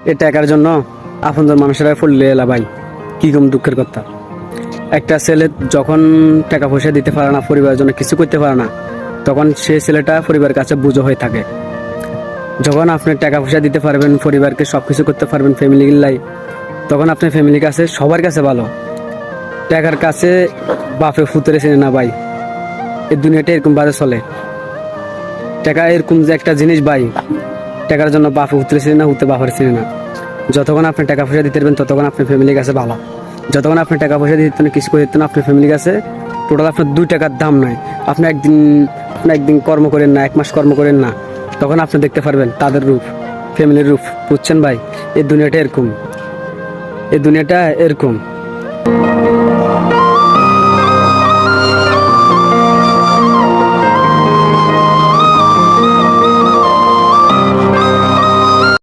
এই টাকার জন্য আপনজন মানুষেরা ফুললে এলা ভাই, কি কম দুঃখের কথা। একটা ছেলে যখন টাকা পয়সা দিতে পারে না, পরিবারের জন্য কিছু করতে পারে না, তখন সেই ছেলেটা পরিবারের কাছে বোঝা হয়ে থাকে। যখন আপনি টাকা পয়সা দিতে পারবেন, পরিবারকে সবকিছু করতে পারবেন ফ্যামিলির লাই, তখন আপনার ফ্যামিলির কাছে সবার কাছে ভালো। টাকার কাছে বাপে ফুতরে চেনে না ভাই, এই দুনিয়াটা এরকম বাজে চলে। টাকা এরকম যে একটা জিনিস ভাই, টাকার জন্য বাপে ফুতরে চেনে না, হুতে বাপের চেনে না। যতক্ষণ আপনি টাকা পয়সা দিতে পারবেন ততক্ষণ আপনার ফ্যামিলির কাছে ভালো। যতক্ষণ আপনি টাকা পয়সা দিতে না, কিছু করে দিতেন আপনার ফ্যামিলির কাছে, টোটাল আপনার 2 টাকার দাম নয়। আপনি একদিন কর্ম করেন না, 1 মাস কর্ম করেন না, তখন আপনি দেখতে পারবেন তাদের রূপ, ফ্যামিলির রূপ। বুঝছেন ভাই, এই দুনিয়াটা এরকম, এই দুনিয়াটা এরকম।